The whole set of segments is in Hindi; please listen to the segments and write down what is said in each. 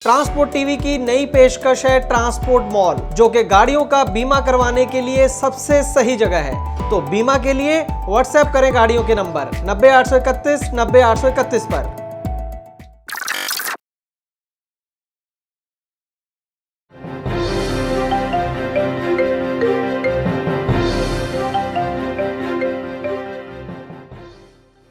ट्रांसपोर्ट टीवी की नई पेशकश है ट्रांसपोर्ट मॉल, जो कि गाड़ियों का बीमा करवाने के लिए सबसे सही जगह है। तो बीमा के लिए व्हाट्सएप करें गाड़ियों के नंबर 90 831 90 831 पर।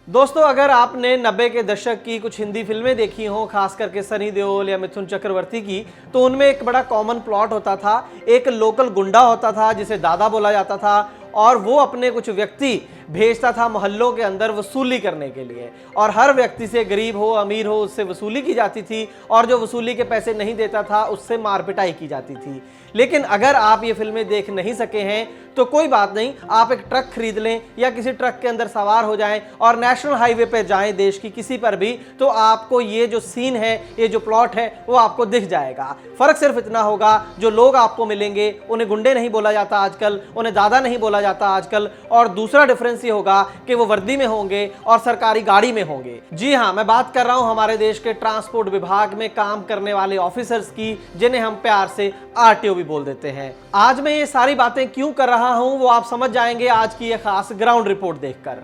दोस्तों, अगर आपने 90 के दशक की कुछ हिंदी फिल्में देखी हों, खास करके सनी देओल या मिथुन चक्रवर्ती की, तो उनमें एक बड़ा कॉमन प्लॉट होता था। एक लोकल गुंडा होता था जिसे दादा बोला जाता था और वो अपने कुछ व्यक्ति भेजता था मोहल्लों के अंदर वसूली करने के लिए, और हर व्यक्ति से, गरीब हो अमीर हो, उससे वसूली की जाती थी और जो वसूली के पैसे नहीं देता था उससे मार पिटाई की जाती थी। लेकिन अगर आप ये फिल्में देख नहीं सके हैं तो कोई बात नहीं, आप एक ट्रक खरीद लें या किसी ट्रक के अंदर सवार हो जाएं और नेशनल हाईवे पे जाएं देश की किसी पर भी, तो आपको ये जो सीन है, ये जो प्लॉट है, वो आपको दिख जाएगा। फर्क सिर्फ इतना होगा, जो लोग आपको मिलेंगे उन्हें गुंडे नहीं बोला जाता आजकल, उन्हें दादा नहीं बोला जाता आजकल, और दूसरा डिफरेंस ये होगा कि वो वर्दी में होंगे और सरकारी गाड़ी में होंगे। जी हाँ, मैं बात कर रहा हूं हमारे देश के ट्रांसपोर्ट विभाग में काम करने वाले ऑफिसर्स की, जिन्हें हम प्यार से आरटीओ भी बोल देते हैं। आज मैं ये सारी बातें क्यों कर रहा हूं वो आप समझ जाएंगे आज की ये खास ग्राउंड रिपोर्ट देखकर।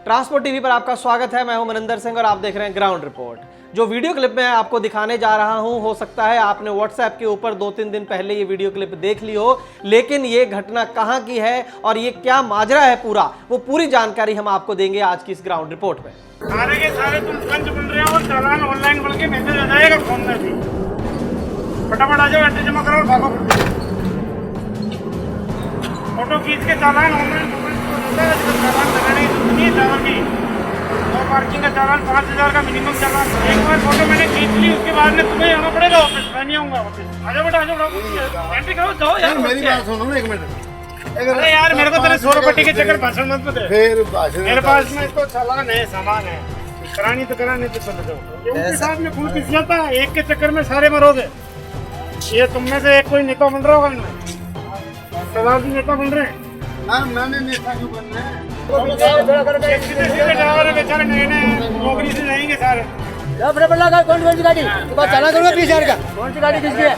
ट्रांसपोर्ट टीवी पर आपका स्वागत है। मैं हूं मनिंदर सिंह और आप देख रहे हैं ग्राउंड रिपोर्ट। जो वीडियो क्लिप मैं आपको दिखाने जा रहा हूं, हो सकता है आपने व्हाट्सएप के ऊपर 2-3 दिन पहले ये वीडियो क्लिप देख ली हो, लेकिन ये घटना कहां की है और ये क्या माजरा है पूरा, वो पूरी जानकारी हम आपको देंगे आज की इस ग्राउंड रिपोर्ट में। सारे के सारे तुम पंच बन रहे हो और चालान ऑनलाइन बन के मैसेज आ जाएगा फोन में भी। फटाफट आ जाओ, एंट्री जमा करो और भागो। फोटो खींच के चालान ऑनलाइन चालान लगाने की जरूरत नहीं ड्राइवर की। और पार्किंग का चालान 5000 का मिनिमम चालान। एक बार फोटो मैंने खींच ली, उसके बाद में तुम्हें आना पड़ेगा ऑफिस। मैं नहीं आऊंगा ऑफिस। आ जाओ बेटा, आ जाओ, एंट्री करो, जाओ यार। मेरी बात सुनो ना 1 मिनट। अरे यार, मेरे को तेरे 100 रुपए के चक्कर भाषण मत दे। फिर भाषण मेरे पास में तो चालान है, सामान है, करानी तो कराने तो चले जाओ। उनके साथ में खून पिस जाता है, एक के चक्कर में सारे मरोगे। ये तुम में से एक कोई नेता बन रहा होगा इनमें, सरदार जी नेता बन रहे हैं ना। मैंने नेता क्यों बनना है? ड्राइवर बेचारे नए नौकरी से जाएंगे सारे। कौन सी गाड़ी चला करूँगा 20,000 का? कौन सी गाड़ी किसकी है?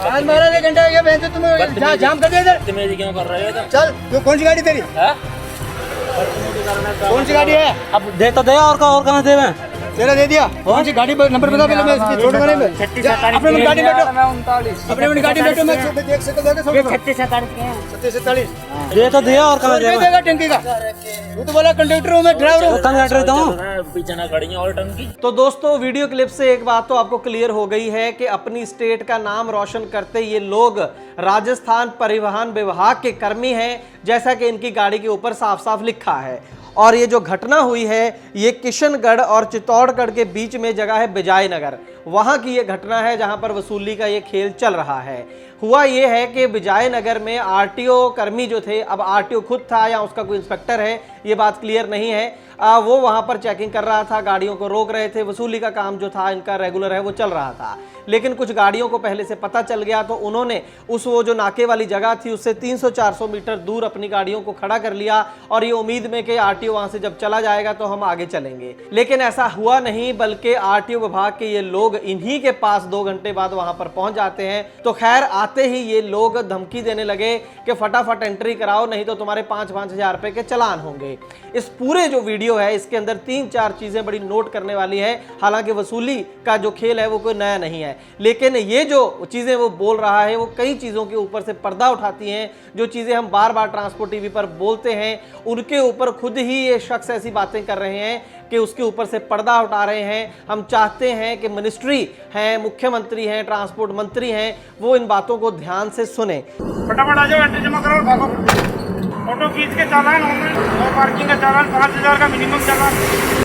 आज मारा 1 घंटा ये बहन से तुम जाम कर दिया इधर। क्यों कर रहे हो? चल, तो कौन सी गाड़ी तेरी? कौन सी गाड़ी है? अब दे तो दे, और कहाँ दे मैं? तेरा दे दिया। कौन सी गाड़ी नंबर बता पहले, मैं इसकी छोड़ूंगा नहीं। मैं अपने में गाड़ी में बैठो, अपने में गाड़ी में बैठो। मैं देख सकता हूँ 36-47 दे तो दे, और कहाँ दे? देगा टंकी का? तू तो बोला कंडक्टर हूँ मैं, ड्राइवर हूँ। कंडक्टर हूँ, पीछे ना खड़ी और टंकी। तो दोस्तों, वीडियो क्लिप से एक बात तो आपको क्लियर हो गई है कि अपनी स्टेट का नाम रोशन करते ये लोग राजस्थान परिवहन विभाग के कर्मी हैं, जैसा कि इनकी गाड़ी के ऊपर साफ साफ लिखा है। और ये जो घटना हुई है, ये किशनगढ़ और चित्तौड़गढ़ के बीच में जगह है विजयनगर, वहाँ की ये घटना है जहाँ पर वसूली का ये खेल चल रहा है। हुआ ये है कि विजयनगर में आरटीओ कर्मी जो थे, अब आरटीओ खुद था या उसका कोई इंस्पेक्टर है, ये बात क्लियर नहीं है, वो वहाँ पर चेकिंग कर रहा था, गाड़ियों को रोक रहे थे। वसूली का काम जो था इनका रेगुलर है, वो चल रहा था। लेकिन कुछ गाड़ियों को पहले से पता चल गया, तो उन्होंने वो जो नाके वाली जगह थी उससे 300-400 मीटर दूर अपनी गाड़ियों को खड़ा कर लिया, और ये उम्मीद में कि आरटीओ वहाँ से जब चला जाएगा तो हम आगे चलेंगे। लेकिन ऐसा हुआ नहीं, बल्कि आरटीओ विभाग के ये लोग इन्हीं के पास 2 घंटे बाद वहाँ पर पहुँच जाते हैं। तो खैर, आते ही ये लोग धमकी देने लगे कि फटाफट एंट्री कराओ, नहीं तो तुम्हारे 5-5 हज़ार रुपए के चलान होंगे। इस पूरे जो वीडियो है, इसके अंदर 3-4 चीजें बड़ी नोट करने वाली है। हालांकि वसूली का जो खेल है वो कोई नया नहीं है, लेकिन ये जो चीजें वो बोल रहा है वो कई चीजों के ऊपर से पर्दा उठाती हैं। जो चीजें हम बार बार ट्रांसपोर्ट टीवी पर बोलते हैं, उनके ऊपर खुद ही ये शख्स ऐसी बातें कर रहे हैं कि उसके ऊपर से पर्दा उठा रहे हैं। हम चाहते हैं कि मिनिस्ट्री हैं, मुख्यमंत्री हैं, ट्रांसपोर्ट मंत्री हैं, वो इन बातों को ध्यान से सुने। फटाफट आ जाओ, एंट्री जमा करो और भागो। फोटो खींच के चालान ऑनलाइन और पार्किंग का चालान 5000 का मिनिमम चालान।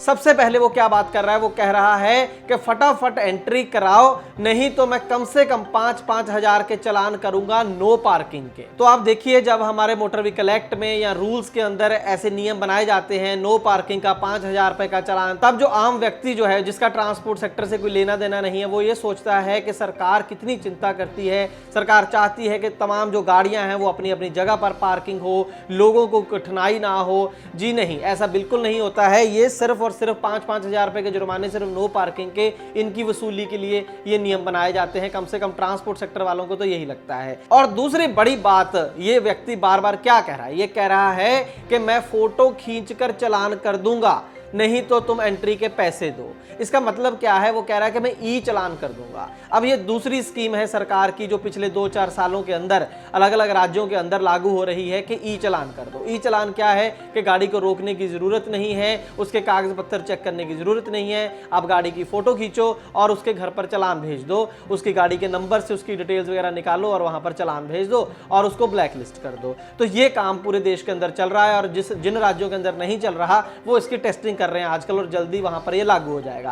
सबसे पहले वो क्या बात कर रहा है, वो कह रहा है कि फटाफट एंट्री कराओ, नहीं तो मैं कम से कम 5-5 हज़ार के चालान करूंगा नो पार्किंग के। तो आप देखिए, जब हमारे मोटर व्हीकल एक्ट में या रूल्स के अंदर ऐसे नियम बनाए जाते हैं, नो पार्किंग का 5,000 रुपए का चालान, तब जो आम व्यक्ति जो है, जिसका ट्रांसपोर्ट सेक्टर से कोई लेना देना नहीं है, वो ये सोचता है कि सरकार कितनी चिंता करती है। सरकार चाहती है कि तमाम जो गाड़ियां हैं वो अपनी अपनी जगह पर पार्किंग हो, लोगों को कठिनाई ना हो। जी नहीं, ऐसा बिल्कुल नहीं होता है। ये सिर्फ और सिर्फ 5-5 हज़ार रुपए के जुर्माने सिर्फ नो पार्किंग के इनकी वसूली के लिए ये नियम बनाए जाते हैं। कम से कम ट्रांसपोर्ट सेक्टर वालों को तो यही लगता है। और दूसरी बड़ी बात, ये व्यक्ति बार बार क्या कह रहा है, ये कह रहा है कि मैं फोटो खींचकर चालान कर दूंगा, नहीं तो तुम एंट्री के पैसे दो। इसका मतलब क्या है? वो कह रहा है कि मैं ई चालान कर दूंगा। अब ये दूसरी स्कीम है सरकार की जो पिछले 2-4 सालों के अंदर अलग अलग राज्यों के अंदर लागू हो रही है कि ई चालान कर दो। ई चालान क्या है कि गाड़ी को रोकने की जरूरत नहीं है, उसके कागज पत्तर चेक करने की जरूरत नहीं है। आप गाड़ी की फोटो खींचो और उसके घर पर चालान भेज दो, उसकी गाड़ी के नंबर से उसकी डिटेल्स वगैरह निकालो और वहां पर चालान भेज दो और उसको ब्लैक लिस्ट कर दो। तो ये काम पूरे देश के अंदर चल रहा है और जिन राज्यों के अंदर नहीं चल रहा वो इसकी टेस्टिंग कर रहे हैं आजकल और जल्दी वहां पर ये लागू हो जाएगा।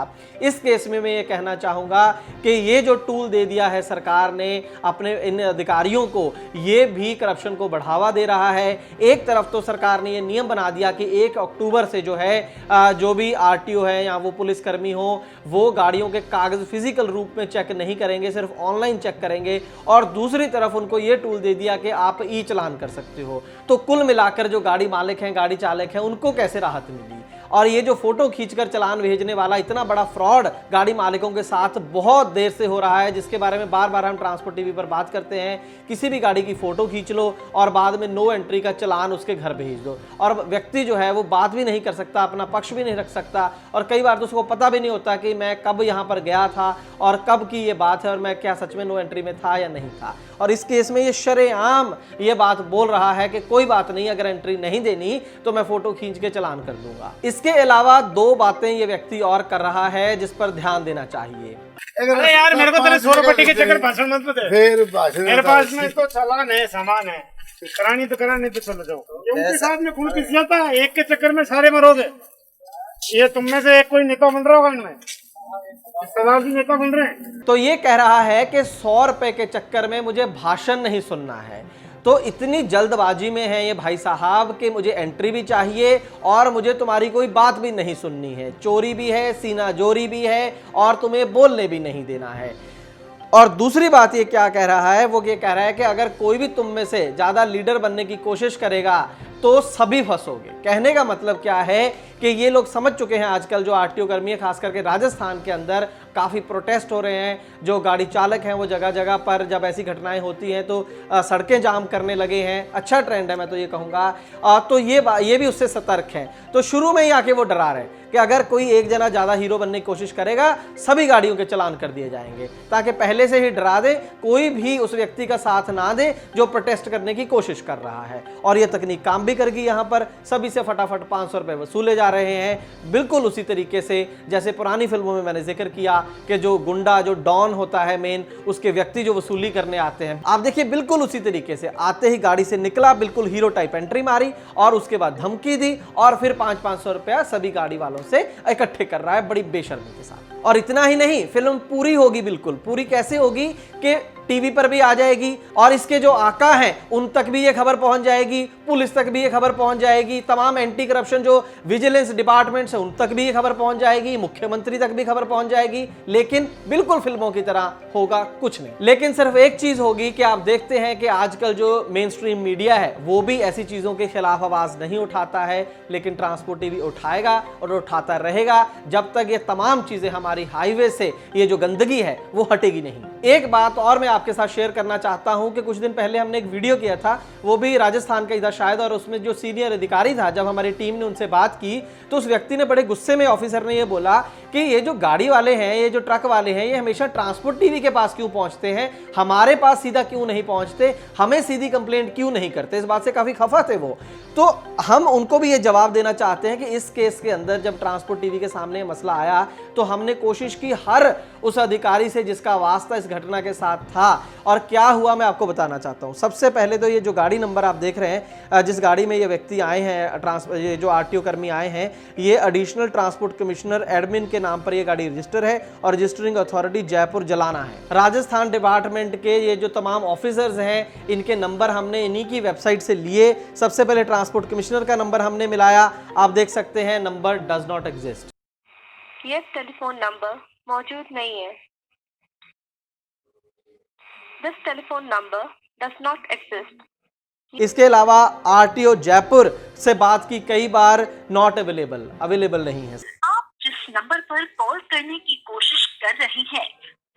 इस केस में मैं ये कहना चाहूंगा कि ये जो टूल दे दिया है सरकार ने अपने इन अधिकारियों को, ये भी करप्शन को बढ़ावा दे रहा है। एक तरफ तो सरकार ने ये नियम बना दिया कि 1 अक्टूबर से जो है जो भी आरटीओ है या वो पुलिसकर्मी हो वो गाड़ियों के कागज फिजिकल रूप में चेक नहीं करेंगे, सिर्फ ऑनलाइन चेक करेंगे। और दूसरी तरफ उनको ये टूल दे दिया कि आप ई चालान कर सकते हो। तो कुल मिलाकर जो गाड़ी मालिक हैं, गाड़ी चालक हैं, उनको कैसे राहत मिली? और ये जो फोटो खींचकर चालान भेजने वाला इतना बड़ा फ्रॉड गाड़ी मालिकों के साथ बहुत देर से हो रहा है, जिसके बारे में बार बार हम ट्रांसपोर्ट टीवी पर बात करते हैं। किसी भी गाड़ी की फोटो खींच लो और बाद में नो एंट्री का चालान उसके घर भेज दो और व्यक्ति जो है वो बात भी नहीं कर सकता, अपना पक्ष भी नहीं रख सकता और कई बार तो उसको पता भी नहीं होता कि मैं कब यहाँ पर गया था और कब की ये बात है और मैं क्या सच में नो एंट्री में था या नहीं था। और इस केस में ये शरेआम ये बात बोल रहा है कि कोई बात नहीं, अगर एंट्री नहीं देनी तो मैं फोटो खींच के चालान कर दूंगा। इसके अलावा 2 बातें ये व्यक्ति और कर रहा है जिस पर ध्यान देना चाहिए। अरे यार मेरे को तेरे 100 रुपए के चक्कर भाषण मत दे। फिर भाषण मेरे पास में तो चालान है, सामान है, करानी तो करानी तो चलो जाओ। ये उनके साथ में खून किस जाता है, एक के चक्कर में सारे मरोगे। ये तुम में से एक कोई नेता बन रहा होगा, इनमें सरदार जी नेता बन रहे हैं। तो ये कह रहा है कि 100 रुपए के चक्कर में मुझे भाषण नहीं सुनना है। तो इतनी जल्दबाजी में है ये भाई साहब कि मुझे एंट्री भी चाहिए और मुझे तुम्हारी कोई बात भी नहीं सुननी है, चोरी भी है, सीना जोरी भी है और तुम्हें बोलने भी नहीं देना है। और दूसरी बात ये क्या कह रहा है, वो ये कह रहा है कि अगर कोई भी तुम में से ज्यादा लीडर बनने की कोशिश करेगा तो सभी फंसोगे। कहने का मतलब क्या है कि ये लोग समझ चुके हैं आजकल जो आरटीओ कर्मी है, खास करके राजस्थान के अंदर काफ़ी प्रोटेस्ट हो रहे हैं। जो गाड़ी चालक हैं वो जगह जगह पर जब ऐसी घटनाएं होती हैं तो सड़कें जाम करने लगे हैं। अच्छा ट्रेंड है, मैं तो ये कहूँगा। तो ये भी उससे सतर्क हैं। तो शुरू में ही आके वो डरा रहे हैं कि अगर कोई एक जना ज़्यादा हीरो बनने की कोशिश करेगा सभी गाड़ियों के चालान कर दिए जाएंगे, ताकि पहले से ही डरा दे, कोई भी उस व्यक्ति का साथ ना दे जो प्रोटेस्ट करने की कोशिश कर रहा है। और ये तकनीक काम भी कर गई। यहाँ पर सभी से फटाफट 500 रुपये वसूले जा रहे हैं, बिल्कुल उसी तरीके से जैसे पुरानी फिल्मों में मैंने जिक्र किया कि जो गुंडा, जो डॉन होता है मेन, उसके व्यक्ति जो वसूली करने आते हैं। आप देखिए बिल्कुल उसी तरीके से आते ही गाड़ी से निकला, बिल्कुल हीरो टाइप एंट्री मारी और उसके बाद धमकी दी और फिर 500-500 रुपया सभी गाड़ी वालों से इकट्ठे कर रहा है बड़ी बेशर्मी के साथ। और इतना ही नहीं, फिल्म पूरी होगी, बिल्कुल पूरी कैसे होगी कि टीवी पर भी आ जाएगी और इसके जो आका हैं उन तक भी ये खबर पहुंच जाएगी, पुलिस तक भी ये खबर पहुंच जाएगी, तमाम एंटी करप्शन जो विजिलेंस डिपार्टमेंट्स हैं उन तक भी ये खबर पहुंच जाएगी, मुख्यमंत्री तक भी खबर पहुंच जाएगी। लेकिन बिल्कुल फिल्मों की तरह होगा कुछ नहीं। लेकिन सिर्फ एक चीज होगी कि आप देखते हैं कि आजकल जो मेन स्ट्रीम मीडिया है वो भी ऐसी चीजों के खिलाफ आवाज नहीं उठाता है, लेकिन ट्रांसपोर्ट टीवी उठाएगा और उठाता रहेगा जब तक ये तमाम चीजें हमारी हाईवे से ये जो गंदगी है वो हटेगी नहीं। एक बात और मैं आपके साथ शेयर करना चाहता हूं कि कुछ दिन पहले हमने एक वीडियो किया था, वो भी राजस्थान का ही था शायद, और उसमें जो सीनियर अधिकारी था, जब हमारी टीम ने उनसे बात की तो उस व्यक्ति ने बड़े गुस्से में, ऑफिसर ने ये बोला कि ये जो गाड़ी वाले हैं, ये जो ट्रक वाले हैं, ये हमेशा ट्रांसपोर्ट टीवी के पास क्यों पहुंचते हैं, हमारे पास सीधा क्यों नहीं पहुंचते, हमें सीधी कंप्लेंट क्यों नहीं करते। इस बात से काफी खफा थे वो। तो हम उनको भी ये जवाब देना चाहते हैं कि इस केस के अंदर जब ट्रांसपोर्ट टीवी के सामने मसला आया तो हमने कोशिश की हर उस अधिकारी से जिसका वास्ता इस घटना के साथ था। और क्या हुआ मैं आपको बताना चाहता हूं। सबसे पहले तो ये जो गाड़ी नंबर आप देख रहे हैं, जिस गाड़ी में ये व्यक्ति आए हैं, ये जो आरटीओ कर्मी आए हैं, ये एडिशनल ट्रांसपोर्ट कमिश्नर एडमिन के नाम पर ये गाड़ी रजिस्टर है और रजिस्टरिंग अथॉरिटी जयपुर जलाना है। राजस्थान डिपार्टमेंट के ये जो तमाम ऑफिसर्स हैं, इनके नंबर हमने इन्हीं की वेबसाइट से लिए। सबसे पहले ट्रांसपोर्ट कमिश्नर का नंबर हमने मिलाया, आप देख सकते हैं नंबर डज नॉट एग्जिस्ट। यह टेलीफोन नंबर मौजूद नहीं है। This telephone number does not exist. इसके अलावा आरटीओ जयपुर से बात की, कई बार नॉट अवेलेबल नहीं है। आप जिस नंबर पर कॉल करने की कोशिश कर रही हैं,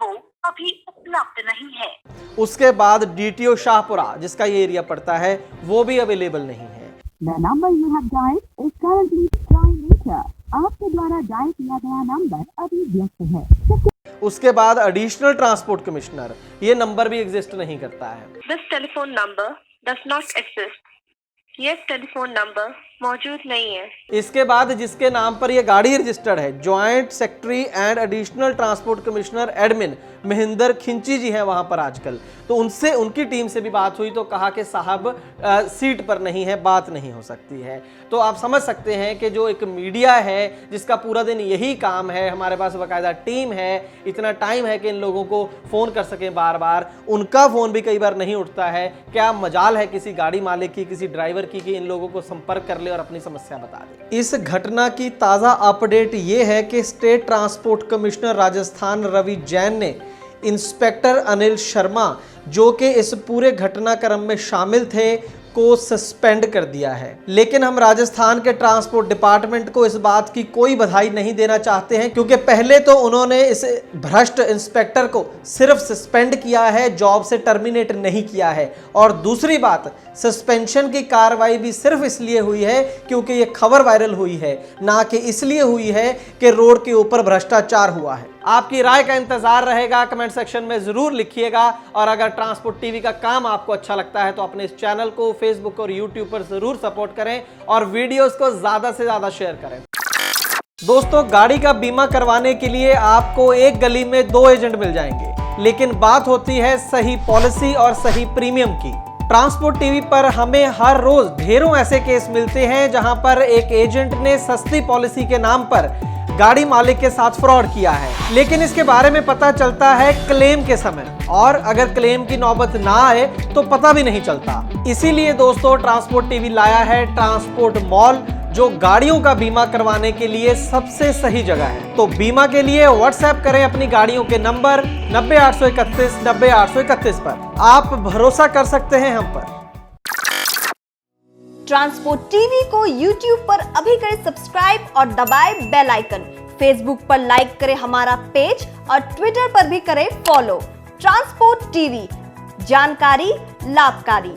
वो अभी उपलब्ध नहीं है। उसके बाद डीटीओ शाहपुरा, जिसका ये एरिया पड़ता है, वो भी अवेलेबल नहीं है। The number you have dialed is currently trying later. आपके द्वारा डायल किया गया नंबर अभी व्यस्त है। उसके बाद एडिशनल ट्रांसपोर्ट कमिश्नर, ये नंबर भी एग्जिस्ट नहीं करता है। This telephone number does not exist. ये टेलीफोन नंबर मौजूद नहीं है। इसके बाद जिसके नाम पर ये गाड़ी रजिस्टर्ड है, joint secretary and additional transport commissioner admin Mahendra खिंची जी हैं वहां पर आजकल, तो उनसे, उनकी टीम से भी बात हुई तो कहा कि साहब सीट पर नहीं है, बात नहीं हो सकती है। तो आप समझ सकते हैं कि जो एक मीडिया है जिसका पूरा दिन यही काम है, हमारे पास बाकायदा टीम है, इतना टाइम है कि इन लोगों को फ़ोन कर सकें बार बार, उनका फ़ोन भी कई बार नहीं उठता है। क्या मजाल है किसी गाड़ी मालिक की, किसी ड्राइवर की, कि इन लोगों को संपर्क कर ले और अपनी समस्या बता दे। इस घटना की ताज़ा अपडेट ये है कि state transport commissioner Rajasthan Ravi Jain ने इंस्पेक्टर अनिल शर्मा, जो कि इस पूरे घटनाक्रम में शामिल थे, को सस्पेंड कर दिया है। लेकिन हम राजस्थान के ट्रांसपोर्ट डिपार्टमेंट को इस बात की कोई बधाई नहीं देना चाहते हैं, क्योंकि पहले तो उन्होंने इस भ्रष्ट इंस्पेक्टर को सिर्फ सस्पेंड किया है, जॉब से टर्मिनेट नहीं किया है। और दूसरी बात, सस्पेंशन की कार्रवाई भी सिर्फ इसलिए हुई है क्योंकि ये खबर वायरल हुई है, ना कि इसलिए हुई है कि रोड के ऊपर भ्रष्टाचार हुआ है। आपकी राय का इंतजार रहेगा, कमेंट सेक्शन में जरूर लिखिएगा। और अगर ट्रांसपोर्ट टीवी का काम आपको अच्छा लगता है तो अपने इस चैनल को फेसबुक और यूट्यूब पर जरूर सपोर्ट करें और वीडियोस को ज्यादा से ज्यादा शेयर करें। दोस्तों, गाड़ी का बीमा करवाने के लिए आपको एक गली में 2 एजेंट मिल जाएंगे, लेकिन बात होती है सही पॉलिसी और सही प्रीमियम की। ट्रांसपोर्ट टीवी पर हमें हर रोज ढेरों ऐसे केस मिलते हैं जहां पर एक एजेंट ने सस्ती पॉलिसी के नाम पर गाड़ी मालिक के साथ फ्रॉड किया है, लेकिन इसके बारे में पता चलता है क्लेम के समय, और अगर क्लेम की नौबत ना आए तो पता भी नहीं चलता। इसीलिए दोस्तों, ट्रांसपोर्ट टीवी लाया है ट्रांसपोर्ट मॉल, जो गाड़ियों का बीमा करवाने के लिए सबसे सही जगह है। तो बीमा के लिए व्हाट्सएप करें अपनी गाड़ियों के नंबर 90 831 90 831 पर। आप भरोसा कर सकते हैं हम पर। ट्रांसपोर्ट टीवी को YouTube पर अभी करें सब्सक्राइब और दबाएं बेल आइकन। फेसबुक पर लाइक करें हमारा पेज और ट्विटर पर भी करें फॉलो। ट्रांसपोर्ट टीवी, जानकारी लाभकारी।